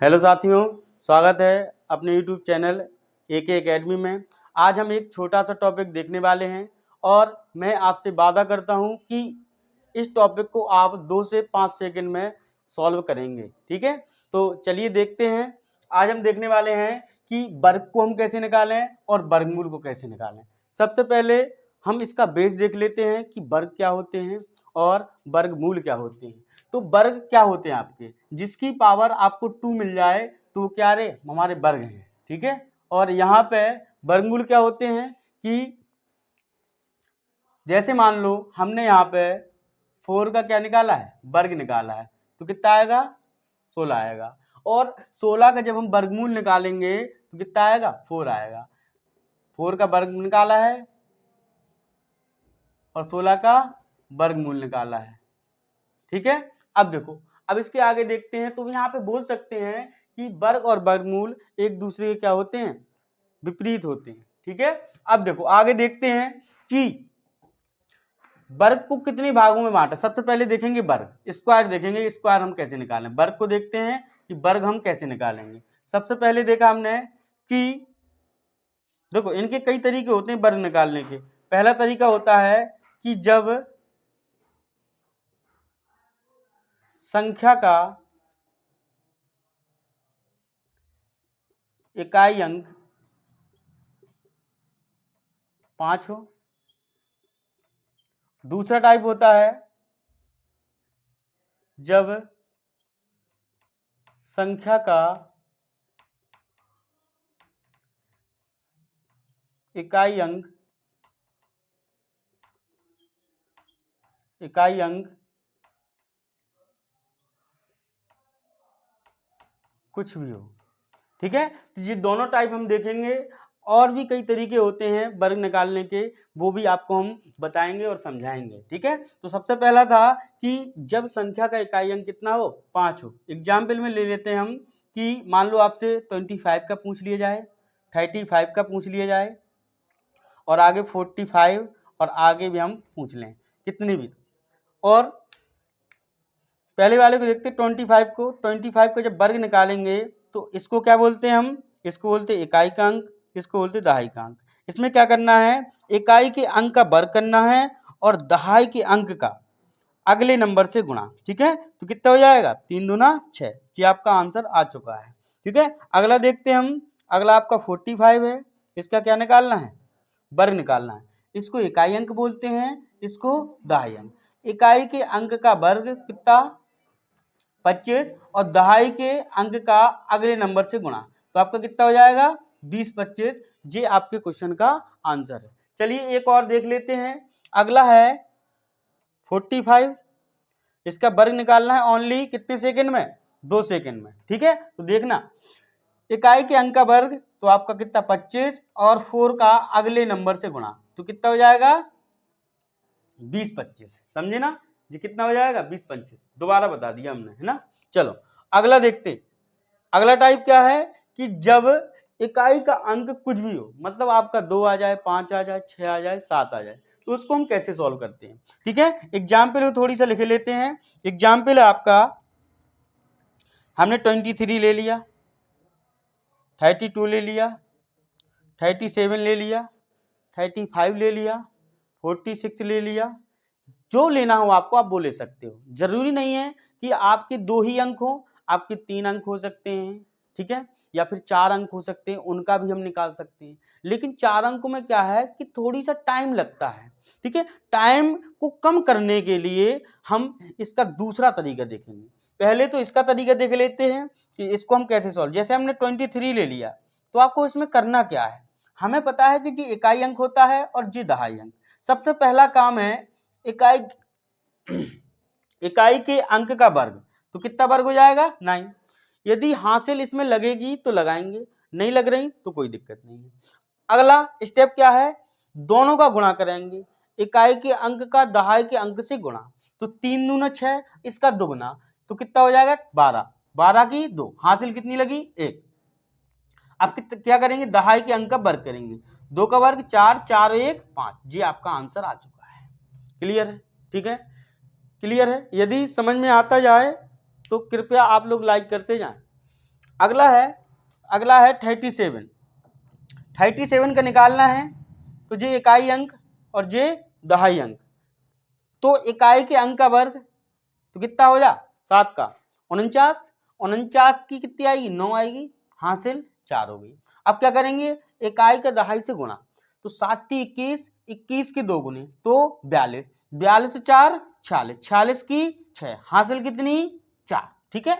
Hello साथियों, स्वागत है अपने यूट्यूब चैनल AK एकेडमी में। आज हम एक छोटा सा टॉपिक देखने वाले हैं और मैं आपसे वादा करता हूं कि इस टॉपिक को आप 2 से 5 सेकंड में सॉल्व करेंगे। ठीक है, तो चलिए देखते हैं। आज हम देखने वाले हैं कि वर्ग को हम कैसे निकालें और वर्गमूल को कैसे निकालें। सबसे पहले हम इसका बेस देख लेते हैं कि वर्ग क्या होते हैं और वर्गमूल क्या होते हैं। तो वर्ग क्या होते हैं आपके, जिसकी पावर आपको 2 मिल जाए तो वो क्या रे हमारे वर्ग हैं। ठीक है, और यहाँ पे वर्गमूल क्या होते हैं कि जैसे मान लो हमने यहाँ पे 4 का क्या निकाला है, वर्ग निकाला है, तो कितना आएगा 16 आएगा। और 16 का जब हम वर्गमूल निकालेंगे तो कितना आएगा 4 आएगा। 4 का वर्ग निकाला है और 16 का वर्गमूल निकाला है। ठीक है, अब देखो, अब इसके आगे देखते हैं तो यहाँ पे बोल सकते हैं कि वर्ग और वर्गमूल एक दूसरे के क्या होते हैं, विपरीत होते हैं। ठीक है, अब देखो आगे देखते हैं कि वर्ग को कितने भागों में बांटा। सबसे पहले देखेंगे वर्ग, स्क्वायर देखेंगे, स्क्वायर हम कैसे निकालें। वर्ग को देखते हैं कि वर्ग हम कैसे निकालेंगे। सबसे पहले देखा हमने कि देखो इनके कई तरीके होते हैं वर्ग निकालने के। पहला तरीका होता है कि जब संख्या का इकाई अंक 5 हो। दूसरा टाइप होता है जब संख्या का इकाई अंक कुछ भी हो। ठीक है, तो ये दोनों टाइप हम देखेंगे। और भी कई तरीके होते हैं वर्ग निकालने के, वो भी आपको हम बताएंगे और समझाएंगे। ठीक है, तो सबसे पहला था कि जब संख्या का इकाई अंक कितना हो, 5 हो। एग्जाम्पल में ले लेते हैं हम कि मान लो आपसे 25 का पूछ लिया जाए, 35 का पूछ लिया जाए और आगे 45 और आगे भी हम पूछ लें कितने भी। और पहले वाले को देखते 25 को। 25 का जब वर्ग निकालेंगे तो इसको क्या बोलते हैं हम, इसको बोलते हैं इकाई का अंक, इसको बोलते हैं दहाई का अंक। इसमें क्या करना है, इकाई के अंक का वर्ग करना है और दहाई के अंक का अगले नंबर से गुणा। ठीक है, तो कितना हो जाएगा 3 दूना 6। ये आपका आंसर आ चुका है। ठीक है, अगला देखते हैं हम। अगला आपका 45 है, इसका क्या निकालना है, वर्ग निकालना है। इसको इकाई अंक बोलते हैं, इसको दहाई अंक। इकाई के अंक का वर्ग कितना 25 और दहाई के अंक का अगले नंबर से गुणा, तो आपका कितना हो जाएगा 20 25। ये आपके क्वेश्चन का आंसर है। चलिए एक और देख लेते हैं। अगला है 45, इसका वर्ग निकालना है ओनली कितने सेकंड में, 2 सेकंड में। ठीक है, तो देखना इकाई के अंक का वर्ग तो आपका कितना 25 और 4 का अगले नंबर से गुणा, तो कितना हो जाएगा 20 25। समझे ना, ये कितना हो जाएगा 20 25। दोबारा बता दिया हमने, है ना। चलो अगला देखते। अगला टाइप क्या है कि जब इकाई का अंक कुछ भी हो, मतलब आपका 2 आ जाए, 5 आ जाए, 6 आ जाए, 7 आ जाए, तो उसको हम कैसे सॉल्व करते हैं। ठीक है, एग्जाम्पल में थोड़ी सा लिख लेते हैं। एग्जाम्पल है आपका, हमने 23 ले लिया, 32 ले लिया, 37 ले लिया, 35 ले लिया, 46 ले लिया। जो लेना हो आपको आप वो ले सकते हो। जरूरी नहीं है कि आपके 2 ही अंक हो, आपके 3 अंक हो सकते हैं। ठीक है, या फिर 4 अंक हो सकते हैं, उनका भी हम निकाल सकते हैं। लेकिन 4 अंकों में क्या है कि थोड़ी सा टाइम लगता है। ठीक है, टाइम को कम करने के लिए हम इसका दूसरा तरीका देखेंगे। पहले तो इसका तरीका देख लेते हैं कि इसको हम कैसे सॉल्व। जैसे हमने 23 ले लिया, तो आपको इसमें करना क्या है, हमें पता है कि जी इकाई अंक होता है और जी दहाई अंक। सबसे पहला काम है इकाई इकाई के अंक का वर्ग, तो कितना वर्ग हो जाएगा 9। यदि हासिल इसमें लगेगी तो लगाएंगे, नहीं लग रही तो कोई दिक्कत नहीं है। अगला स्टेप क्या है, दोनों का गुणा करेंगे। इकाई के अंक का दहाई के अंक से गुणा, तो 3 दूना 6, इसका दुगुना, तो कितना हो जाएगा 12। 12 की 2, हासिल कितनी लगी 1। अब क्या करेंगे, दहाई के अंक का वर्ग करेंगे। 2 का वर्ग 4, 4 1 5। जी आपका आंसर आ चुका है। क्लियर है, ठीक है, क्लियर है। यदि समझ में आता जाए तो कृपया आप लोग लाइक करते जाएं। अगला है 37। 37 का निकालना है तो जे इकाई अंक और जे दहाई अंक। तो इकाई के अंक का वर्ग तो कितना हो जा 7 का 49, 49 की कितनी आएगी 9 आएगी, हासिल 4 हो गई। अब क्या करेंगे इकाई का दहाई से गुणा, तो 7 की 21, 21 की 2 गुने तो 42, 42 से 4 46, 46 की 6 हासिल कितनी 4। ठीक है,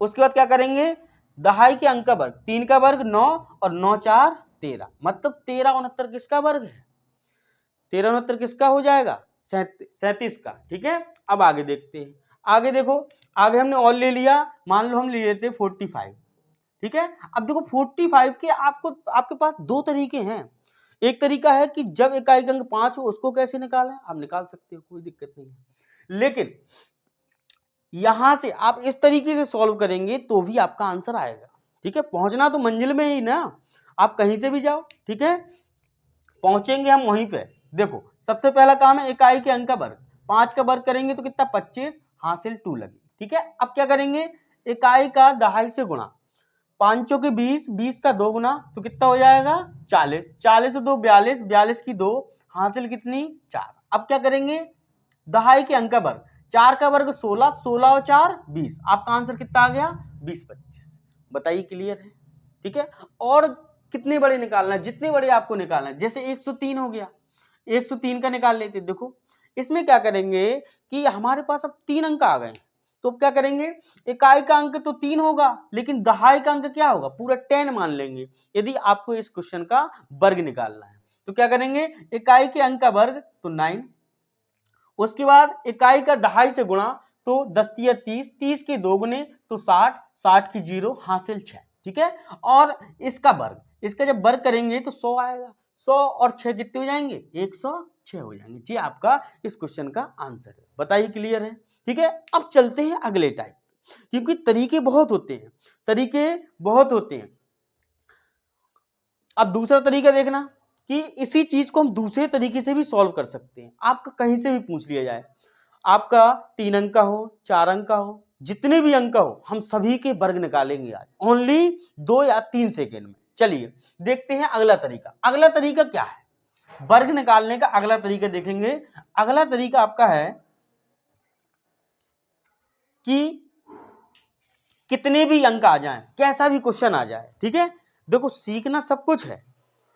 उसके बाद क्या करेंगे दहाई के अंक का वर्ग, 3 का वर्ग 9 और 9 4 13, मतलब 13 69 किसका वर्ग है 13 69 किसका हो जाएगा 37 का। ठीक है, अब आगे देखते हैं। आगे देखो, आगे हमने और ले लिया, मान लो हम ले लेते 45। ठीक है, अब देखो 45 के आपके पास दो तरीके हैं। एक तरीका है कि जब इकाई अंक 5 हो उसको कैसे निकालें, आप निकाल सकते हो, कोई दिक्कत नहीं है। लेकिन यहां से आप इस तरीके से सॉल्व करेंगे तो भी आपका आंसर आएगा। ठीक है, पहुंचना तो मंजिल में ही ना, आप कहीं से भी जाओ। ठीक है, पहुंचेंगे हम वहीं पे। देखो सबसे पहला काम है इकाई के अंक का वर्ग, 5 का वर्ग करेंगे तो कितना 25, हासिल 2 लगी। ठीक है, अब क्या करेंगे इकाई का दहाई से गुणा, 5 के 20, 20 का 2 गुना तो कितना हो जाएगा 40, 40 से 2 42, 42 की 2 हासिल कितनी 4। अब क्या करेंगे दहाई के अंक का वर्ग, 4 का वर्ग 16, 16 और 4 20, आपका आंसर कितना आ गया 20 25। बताइए क्लियर है। ठीक है, और कितने बड़े निकालना है, जितने बड़े आपको निकालना है। जैसे 103 हो गया, 103 का निकाल लेते। देखो इसमें क्या करेंगे कि हमारे पास अब 3 अंक आ गए, तो क्या करेंगे इकाई का अंक तो 3 होगा लेकिन दहाई का अंक क्या होगा पूरा 10 मान लेंगे यदि आपको इस क्वेश्चन का वर्ग निकालना है। तो क्या करेंगे इकाई के अंक का वर्ग तो 9, उसके बाद इकाई का दहाई से गुणा तो 10 या 30, 30 की 2 गुने तो 60, 60 की 0 हासिल 6। ठीक है, और इसका वर्ग, इसका जब वर्ग करेंगे तो 100 आएगा, 100 और 6 कितने हो जाएंगे 106 हो जाएंगे। जी आपका इस क्वेश्चन का आंसर है। बताइए क्लियर है। ठीक है, अब चलते हैं अगले टाइप, क्योंकि तरीके बहुत होते हैं, तरीके बहुत होते हैं। अब दूसरा तरीका देखना कि इसी चीज को हम दूसरे तरीके से भी सॉल्व कर सकते हैं। आपका कहीं से भी पूछ लिया जाए, आपका 3 अंक का हो 4 अंक का हो जितने भी अंक हो, हम सभी के वर्ग निकालेंगे आज ओनली 2 या 3 सेकेंड में। चलिए देखते हैं अगला तरीका। अगला तरीका क्या है वर्ग निकालने का, अगला तरीका देखेंगे। अगला तरीका आपका है कि कितने भी अंक आ जाएं, कैसा भी क्वेश्चन आ जाए। ठीक है, देखो सीखना सब कुछ है,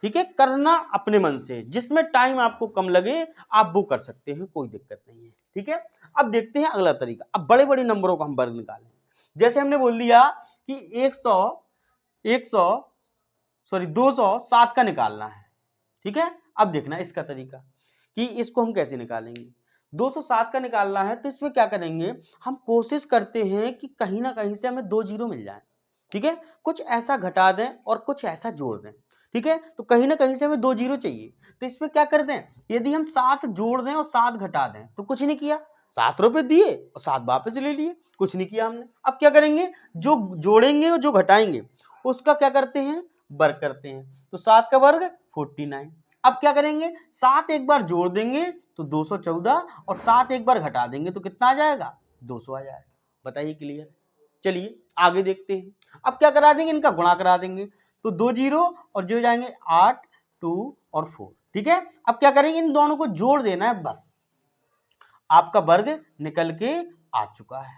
ठीक है, करना अपने मन से, जिसमें टाइम आपको कम लगे आप वो कर सकते हैं, कोई दिक्कत नहीं है। ठीक है, अब देखते हैं अगला तरीका। अब बड़े बड़े नंबरों का हम वर्ग निकालें। जैसे हमने बोल दिया कि 207 का निकालना है। ठीक है, अब देखना इसका तरीका कि इसको हम कैसे निकालेंगे। 207 का निकालना है तो इसमें क्या करेंगे हम कोशिश करते हैं कि कहीं ना कहीं से हमें 2 जीरो मिल जाए। ठीक है, कुछ ऐसा घटा दें और कुछ ऐसा जोड़ दें। ठीक है, तो कहीं ना कहीं से हमें 2 जीरो चाहिए, तो इसमें क्या कर दें यदि हम 7 जोड़ दें और 7 घटा दें तो कुछ नहीं किया, 7 रुपए दिए और 7 वापस ले लिए, कुछ नहीं किया हमने। अब क्या करेंगे जो जोड़ेंगे और जो घटाएंगे उसका क्या करते हैं वर्ग करते हैं, तो 7 का वर्ग 49। अब क्या करेंगे 7 एक बार जोड़ देंगे तो 214 और 7 एक बार घटा देंगे तो कितना आ जाएगा 200 आ जाएगा। बताइए क्लियर। चलिए आगे देखते हैं। अब क्या करा देंगे इनका गुणा करा देंगे, तो 2 जीरो और जो जाएंगे 8 2 और 4। ठीक है, अब क्या करेंगे इन दोनों को जोड़ देना है, बस आपका वर्ग निकल के आ चुका है।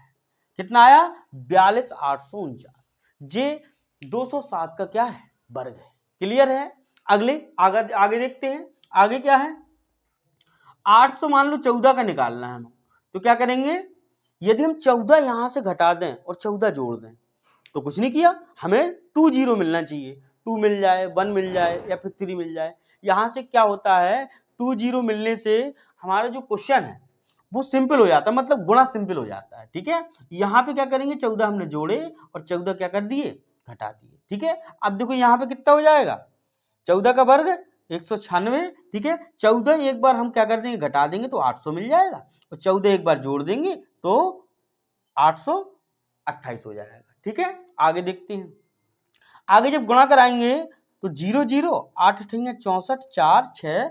कितना आया 42,849। जे 207 का क्या है वर्ग है। क्लियर है। आगे देखते हैं। आगे क्या है 800 मान लो 14 का निकालना है हमें, तो क्या करेंगे यदि हम 14 यहां से घटा दें और 14 जोड़ दें तो कुछ नहीं किया, हमें 2 जीरो मिलना चाहिए, 2 मिल जाए 1 मिल जाए या फिर 3 मिल जाए। यहां से क्या होता है 2 जीरो मिलने से हमारा जो क्वेश्चन है वो सिंपल हो जाता है, मतलब गुणा सिंपल हो जाता है। ठीक है, यहाँ पे क्या करेंगे 14 हमने जोड़े और 14 क्या कर दिए घटा दिए। ठीक है, अब देखो यहाँ पे कितना हो जाएगा 14 का वर्ग 196। ठीक है, 14 एक बार हम क्या कर देंगे घटा देंगे तो 800 मिल जाएगा और 14 एक बार जोड़ देंगे तो 828 हो जाएगा। ठीक है, आगे देखते हैं। आगे जब गुणा कराएंगे तो 0 0 8 अठेंगे 64 4 6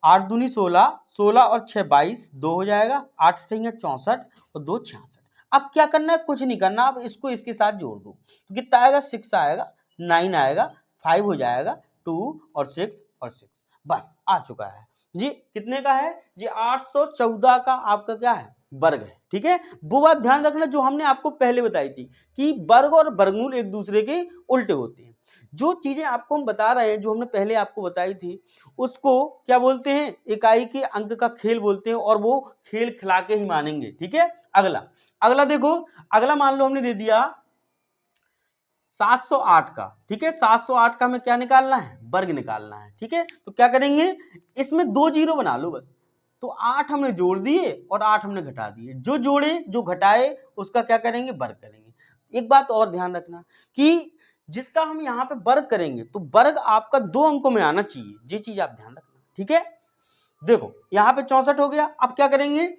8 दूनी 16 16 और 6 22 2 हो जाएगा, 8 अठेंगे 64 और 2 66। अब क्या करना है, कुछ नहीं करना, अब इसको इसके साथ जोड़ दो तो कितना आएगा, 6 आएगा, 9 आएगा, 5 हो जाएगा, 2 और 6 और 6, बस आ चुका है जी। कितने का है जी, 814 का आपका क्या है, वर्ग है। ठीक है, वो बात ध्यान रखना जो हमने आपको पहले बताई थी कि वर्ग और वर्गमूल एक दूसरे के उल्टे होते हैं। जो चीजें आपको हम बता रहे हैं, जो हमने पहले आपको बताई थी, उसको क्या बोलते हैं, इकाई के अंक का खेल बोलते हैं, और वो खेल खिला के ही मानेंगे। ठीक है, अगला देखो, अगला मान लो हमने दे दिया 708 का। ठीक है, 708 का हमें क्या निकालना है, वर्ग निकालना है। ठीक है, तो क्या करेंगे, इसमें 2 जीरो बना लो बस। तो 8 हमने जोड़ दिए और 8 हमने घटा दिए, जो जोड़े जो घटाए उसका क्या करेंगे, वर्ग करेंगे। एक बात और ध्यान रखना कि जिसका हम यहाँ पे वर्ग करेंगे तो वर्ग आपका 2 अंकों में आना चाहिए, ये चीज आप ध्यान रखना। ठीक है, देखो यहाँ पे 64 हो गया। अब क्या करेंगे,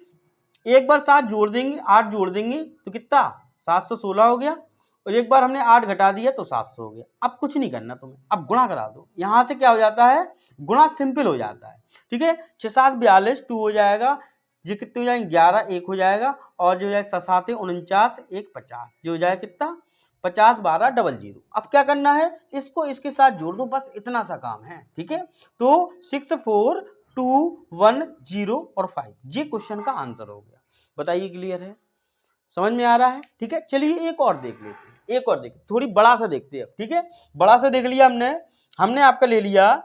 एक बार 7 जोड़ देंगे, 8 जोड़ देंगे तो कितना, 716 हो गया, और एक बार हमने 8 घटा दिया तो 700 हो गया। अब कुछ नहीं करना तुम्हें, अब गुणा करा दो। यहां से क्या हो जाता है, गुणा सिंपल हो जाता है। ठीक है, 6 7 42, 2 हो जाएगा, ये कितने हो जाएंगे, 11, 1 हो जाएगा, और जो हो जाए 7 7 49, 1 50, जो हो जाए कितना, 50 12 00। अब क्या करना है, इसको इसके साथ जोड़ दो, बस इतना सा काम है। ठीक है, तो 6 4 2 1 0 और 5, ये क्वेश्चन का आंसर हो गया। बताइए, क्लियर है, समझ में आ रहा है। ठीक है, चलिए एक और देख लेते हैं, एक और देखते, थोड़ी बड़ा सा देखते हैं। ठीक है, बड़ा सा देख लिया हमने आपका ले लिया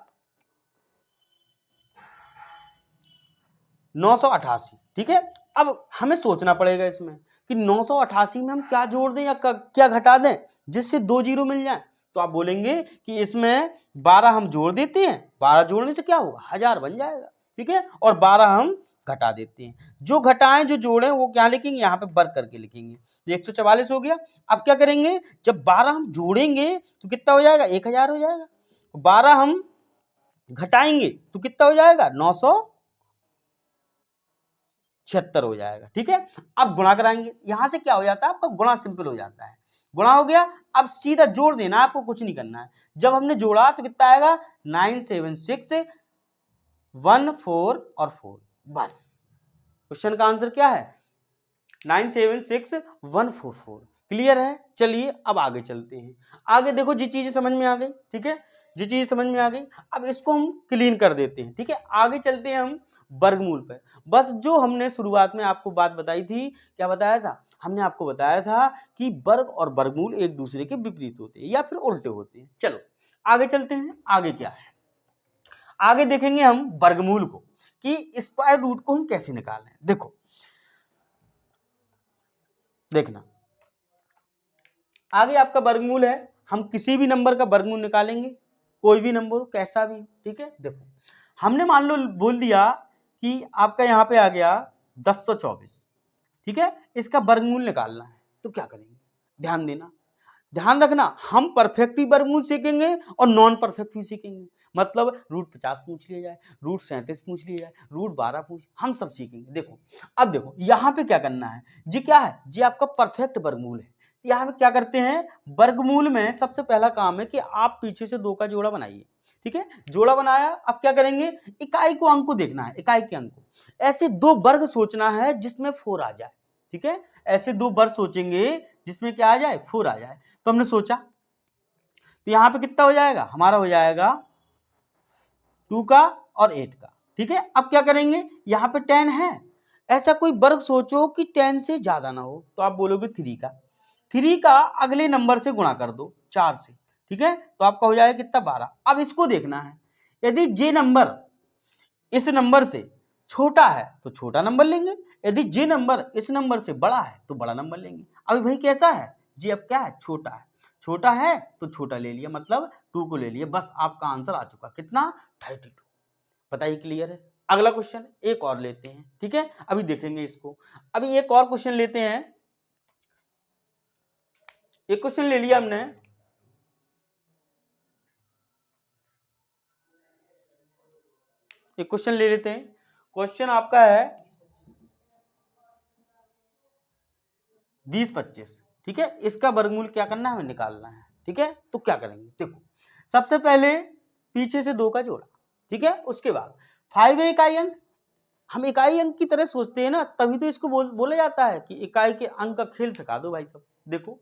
988। ठीक है, अब हमें सोचना पड़ेगा इसमें कि 988 में हम क्या जोड़ दें या क्या घटा दें जिससे 2 जीरो मिल जाए। तो आप बोलेंगे कि इसमें 12 हम जोड़ देते हैं, 12 जोड़ने से क्या होगा, 1000 बन जाएगा। ठीक है, और 12 हम घटा देते हैं, जो घटाएं जो जोड़ें वो क्या लिखेंगे, यहाँ पे वर्ग करके लिखेंगे। तो 144 हो गया। अब क्या करेंगे, जब 12 हम जोड़ेंगे तो कितना हो जाएगा, 1000 हो जाएगा। 12 हम घटाएंगे तो कितना हो जाएगा, 976 हो जाएगा। ठीक है, अब गुणा कराएंगे, यहां से क्या हो जाता है, आपका गुणा सिंपल हो जाता है। गुणा हो गया, अब सीधा जोड़ देना, आपको कुछ नहीं करना है। जब हमने जोड़ा तो कितना आएगा, 976 1 4 और 4, बस क्वेश्चन का आंसर क्या है, 976 144। क्लियर है, चलिए अब आगे चलते हैं। आगे देखो, जी चीजें समझ में आ गई। ठीक है, जी चीज समझ में आ गई, अब इसको हम क्लीन कर देते हैं। ठीक है, आगे चलते हैं हम वर्गमूल पे। बस जो हमने शुरुआत में आपको बात बताई थी, क्या बताया था, हमने आपको बताया था कि वर्ग और वर्गमूल एक दूसरे के विपरीत होते हैं या फिर उल्टे होते हैं। चलो आगे चलते हैं, आगे क्या है, आगे देखेंगे हम वर्गमूल को कि स्क्वायर रूट को हम कैसे निकालें। देखो देखना, आगे आपका वर्गमूल है, हम किसी भी नंबर का वर्गमूल निकालेंगे, कोई भी नंबर हो, कैसा भी। ठीक है, देखो हमने मान लो बोल दिया कि आपका यहाँ पे आ गया 1024। ठीक है, इसका वर्गमूल निकालना है, तो क्या करेंगे, ध्यान देना, ध्यान रखना, हम परफेक्ट भी वर्गमूल सीखेंगे और नॉन परफेक्ट भी सीखेंगे। मतलब रूट 50 पूछ लिया जाए, रूट 37 पूछ लिया जाए, रूट 12 पूछ, हम सब सीखेंगे। देखो अब देखो यहाँ पे क्या करना है, जी क्या है, जी आपका परफेक्ट वर्गमूल है। यहाँ पे क्या करते हैं, वर्गमूल में सबसे पहला काम है कि आप पीछे से 2 का जोड़ा बनाइए। ठीक है, जोड़ा बनाया, अब क्या करेंगे, इकाई को अंक को देखना है, इकाई के अंक को, ऐसे 2 वर्ग सोचना है जिसमें 4 आ जाए। ठीक है, ऐसे 2 वर्ग सोचेंगे जिसमें क्या आ जाए, 4 आ जाए। तो हमने सोचा, तो यहां पे कितना हो जाएगा, हमारा हो जाएगा 2 का और 8 का। ठीक है, अब क्या करेंगे, यहाँ पे 10 है, ऐसा कोई वर्ग सोचो कि 10 से ज्यादा ना हो, तो आप बोलोगे 3 का। 3 का अगले नंबर से गुणा कर दो 4 से। ठीक है, तो आपका हो जाएगा कितना, 12। अब इसको देखना है, यदि जे नंबर इस नंबर से छोटा है तो छोटा नंबर लेंगे, यदि जे नंबर इस नंबर से बड़ा है तो बड़ा नंबर लेंगे। अभी भाई कैसा है, जी अब क्या है, छोटा है, छोटा है तो छोटा ले लिया, मतलब 2 को ले लिया, बस आपका आंसर आ चुका, कितना, 32। बताइए, क्लियर है। अगला क्वेश्चन एक और लेते हैं। ठीक है, अभी देखेंगे इसको, अभी एक और क्वेश्चन लेते हैं। एक क्वेश्चन ले लिया हमने, एक क्वेश्चन ले लेते हैं। क्वेश्चन आपका है 20-25। ठीक है, इसका वर्गमूल क्या करना है, हमें निकालना है। ठीक है, तो क्या करेंगे, देखो सबसे पहले पीछे से 2 का जोड़ा। ठीक है, उसके बाद 5 इकाई अंक, हम इकाई अंक की तरह सोचते हैं ना, तभी तो इसको बोला जाता है कि इकाई के अंक का खेल सिखा दो भाई साहब। देखो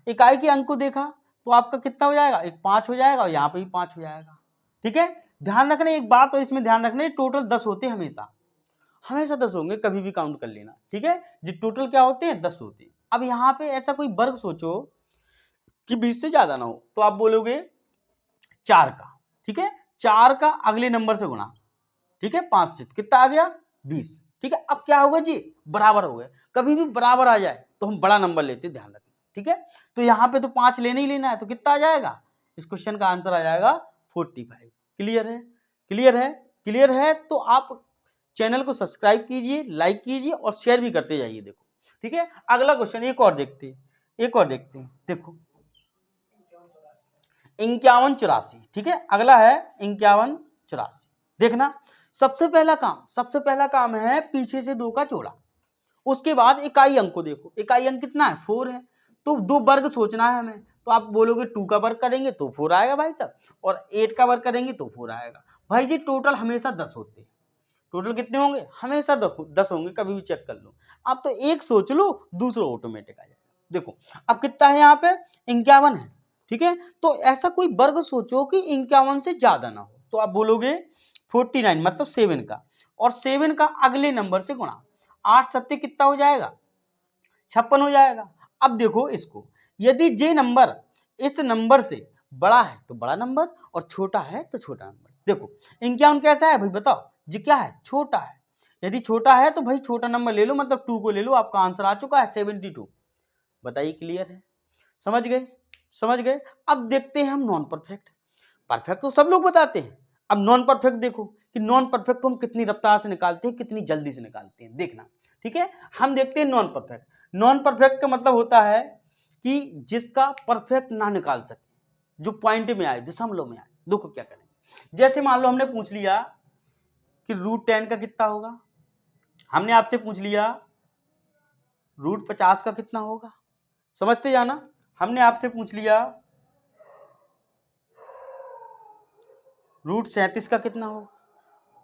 इकाई के अंक को देखा तो आपका कितना हो जाएगा, एक 5 हो जाएगा और यहाँ पे भी 5 हो जाएगा। ठीक है, ध्यान रखना एक बात, और इसमें ध्यान रखना टोटल 10 होते हैं, हमेशा 10 होंगे, कभी भी काउंट कर लेना। ठीक है, जो टोटल क्या होते हैं, 10 होते हैं। अब यहाँ पे ऐसा कोई वर्ग सोचो कि 20 से ज्यादा ना हो, तो आप बोलोगे 4 का। ठीक है, 4 का अगले नंबर से गुणा। ठीक है, 5 से कितना आ गया, 20। ठीक है, अब क्या होगा जी, बराबर हो गए। कभी भी बराबर आ जाए तो हम बड़ा नंबर लेते, ध्यान रखना। ठीक है, तो यहाँ पे तो 5 लेना ही लेना है, तो कितना आ जाएगा, इस क्वेश्चन का आंसर आ जाएगा 45। क्लियर है, क्लियर है, क्लियर है। तो आप चैनल को सब्सक्राइब कीजिए, लाइक कीजिए और शेयर भी करते जाइए। देखो ठीक है, अगला क्वेश्चन एक और देखते हैं, एक और देखते हैं। देखो 5184। ठीक है, अगला है 5184। देखना सबसे पहला काम है पीछे से 2 का जोड़ा। उसके बाद इकाई अंक को देखो, इकाई अंक कितना है, 4 है। तो 2 वर्ग सोचना है हमें, तो आप बोलोगे 2 का वर्ग करेंगे तो 4 आएगा भाई साहब, और 8 का वर्ग करेंगे तो 4 आएगा। भाई जी टोटल हमेशा 10 होते हैं, टोटल कितने होंगे, हमेशा 10 होंगे, कभी भी चेक कर लो। आप तो एक सोच लो, दूसरा ऑटोमेटिक आ जाएगा। देखो अब कितना है यहाँ पे, 51 है। ठीक है, तो ऐसा कोई वर्ग सोचो कि 51 से ज्यादा ना हो, तो आप बोलोगे 49 मतलब 7 का, और 7 का अगले नंबर से गुणा। 8 सत्ते कितना हो जाएगा, 56 हो जाएगा। अब देखो इसको, यदि जे नंबर इस नंबर से बड़ा है तो बड़ा नंबर, और छोटा है तो छोटा नंबर। देखो 51 कैसा है भाई बताओ जी, क्या है, छोटा है। यदि छोटा है तो भाई छोटा नंबर ले लो, मतलब 2 को ले लो, आपका आंसर आ चुका है 72। बताइए क्लियर है, समझ गए, समझ गए। अब देखते हैं हम नॉन परफेक्ट। परफेक्ट तो सब लोग बताते हैं, अब नॉन परफेक्ट देखो कि नॉन परफेक्ट को हम कितनी रफ्तार से निकालते हैं, कितनी जल्दी से निकालते हैं, देखना। ठीक है, हम देखते हैं नॉन परफेक्ट। नॉन परफेक्ट का मतलब होता है कि जिसका परफेक्ट ना निकाल सके, जो पॉइंट में आए, दशमलव में आए। देखो क्या करें, जैसे मान लो हमने पूछ लिया कि √10 का कितना होगा, हमने आपसे पूछ लिया √50 का कितना होगा, समझते जाना। हमने आपसे पूछ लिया √37 का कितना होगा।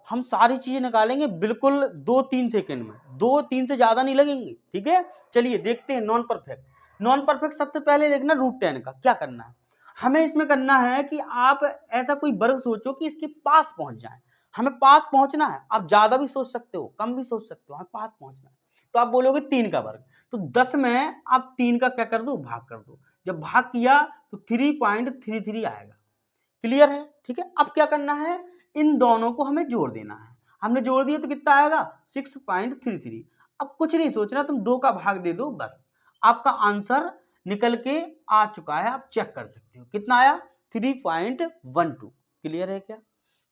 हम सारी चीजें निकालेंगे बिल्कुल 2-3 सेकंड में, 2-3 से ज्यादा नहीं लगेंगे। ठीक है, चलिए देखते हैं नॉन परफेक्ट। नॉन परफेक्ट सबसे पहले देखना √10 का क्या करना है। हमें इसमें करना है कि आप ऐसा कोई वर्ग सोचो कि इसके पास पहुंच जाए, हमें पास पहुंचना है। आप ज्यादा भी सोच सकते हो, कम भी सोच सकते हो, हमें पास पहुंचना है। तो आप बोलोगे 3 का वर्ग, तो 10 में आप 3 का क्या कर दो, भाग कर दो। जब भाग किया तो 3.33 आएगा। क्लियर है, ठीक है। अब क्या करना है, इन दोनों को हमें जोड़ देना है। हमने जोड़ दिया तो कितना आएगा, 6.33। अब कुछ नहीं सोचना, तुम 2 का भाग दे दो, बस आपका आंसर निकल के आ चुका है। आप चेक कर सकते हो कितना आया, 3.12। क्लियर है क्या,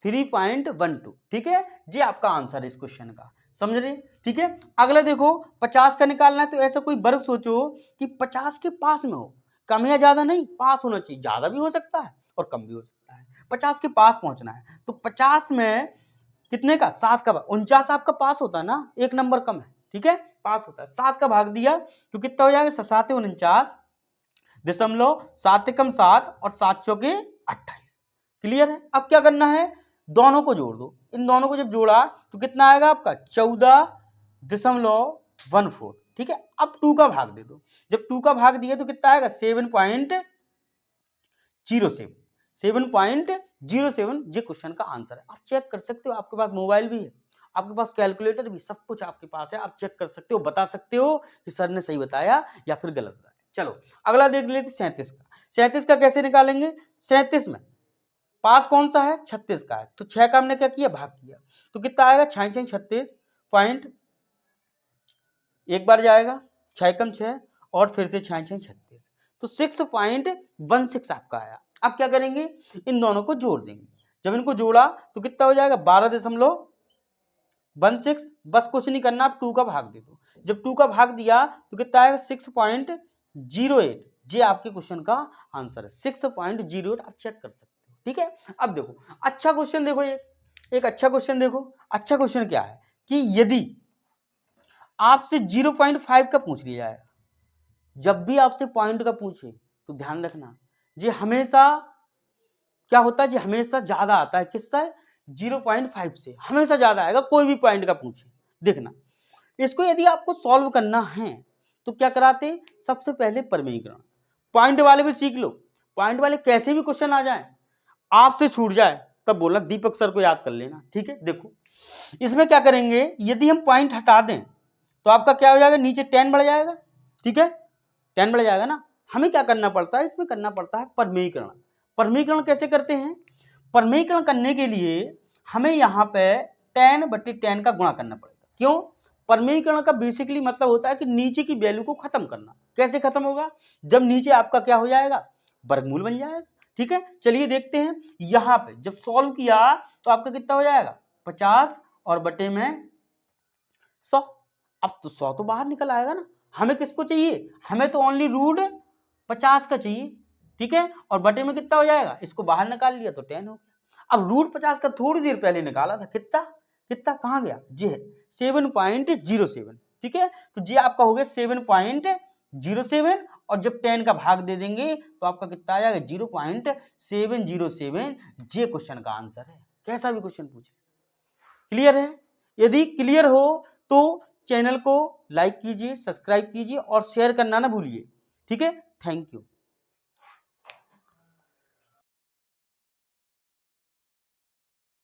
3.12। ठीक है, ये आपका आंसर है इस क्वेश्चन का, समझ रहे। ठीक है, अगला देखो 50 का निकालना है, तो ऐसा कोई वर्ग सोचो कि 50 के पास में हो, कम या ज्यादा नहीं, पास होना चाहिए। ज्यादा भी हो सकता है और कम भी हो सकता है, 50 के पास पहुंचना है। तो 50 में कितने का, 7 का, 49 आपका पास होता है ना, एक नंबर कम है। ठीक है, पास होता है, 7 का भाग दिया तो कितना हो जाएगा, 7×49.7 और 7 चौके 28। क्लियर है। अब क्या करना है, दोनों को जोड़ दो। इन दोनों को जब जोड़ा तो कितना आएगा आपका, 14.14। ठीक है, अब 2 का भाग दे दो। जब 2 का भाग दिया तो कितना आएगा, 7.07। 7.07 ये क्वेश्चन का आंसर है। आप चेक कर सकते हो, आपके पास मोबाइल भी है, आपके पास कैलकुलेटर भी, सब कुछ आपके पास है। आप चेक कर सकते हो, बता सकते हो कि सर ने सही बताया या फिर गलत बताया। चलो अगला देख लेते 37 का। 37 का कैसे निकालेंगे, 37 में पास कौन सा है, 36 का है। तो 6 का हमने क्या किया, भाग किया, तो कितना आएगा, 36 पॉइंट, एक बार जाएगा 6×6 और फिर से 6×36, तो 6.16 आपका आया। अब क्या करेंगे, इन दोनों को जोड़ देंगे। जब इनको जोड़ा तो कितना हो जाएगा, 12.16। बस कुछ नहीं करना, आप 2 का भाग दे दो। जब 2 का भाग दिया तो कितना आएगा, 6.08। ये आपके क्वेश्चन का आंसर है, 6.08। आप चेक कर सकते हो। ठीक है, अब देखो अच्छा क्वेश्चन देखो, एक अच्छा क्वेश्चन देखो। अच्छा क्वेश्चन क्या है कि यदि आपसे 0.5 का पूछ लिया जाए, जब भी आपसे पॉइंट का पूछे तो ध्यान रखना, ये हमेशा क्या होता है, ये हमेशा ज्यादा आता है, किससे, 0.5 से हमेशा ज्यादा आएगा, कोई भी पॉइंट का पूछे। देखना, इसको यदि आपको सॉल्व करना है तो क्या कराते, सबसे पहले परमीकरण, पॉइंट वाले भी सीख लो, पॉइंट वाले कैसे भी क्वेश्चन आ जाए, आपसे छूट जाए तब बोलना दीपक सर को याद कर लेना, ठीक है। देखो इसमें क्या करेंगे, यदि हम पॉइंट हटा दें तो आपका क्या हो जाएगा, नीचे 10 बढ़ जाएगा, ठीक है, 10 बढ़ जाएगा ना। हमें क्या करना पड़ता है, इसमें करना पड़ता है परमीकरण। परमीकरण कैसे करते हैं, परमीकरण करने के लिए हमें यहाँ पे 10/10 का गुणा करना पड़ेगा। क्यों, परमीकरण का बेसिकली मतलब होता है कि नीचे की वैल्यू को खत्म करना। कैसे खत्म होगा, जब नीचे आपका क्या हो जाएगा, वर्गमूल बन जाएगा, ठीक है। चलिए देखते हैं, यहाँ पे जब सॉल्व किया तो आपका कितना हो जाएगा, 50 और बटे में 100। अब तो 100 तो बाहर निकल आएगा ना, हमें किसको चाहिए, हमें तो ओनली रूट 50 का चाहिए, ठीक है। और बटे में कितना हो जाएगा, इसको बाहर निकाल लिया तो 10 हो गया। अब रूट 50 का थोड़ी देर पहले निकाला था, कितना कितना कहाँ गया, जी है 7.07, ठीक है। तो जी आपका हो गया 7.07, और जब 10 का भाग दे देंगे तो आपका कितना आ जाएगा, 0.707। ये क्वेश्चन का आंसर है, कैसा भी क्वेश्चन पूछे। क्लियर है, यदि क्लियर हो तो चैनल को लाइक कीजिए, सब्सक्राइब कीजिए और शेयर करना ना भूलिए, ठीक है। Thank you.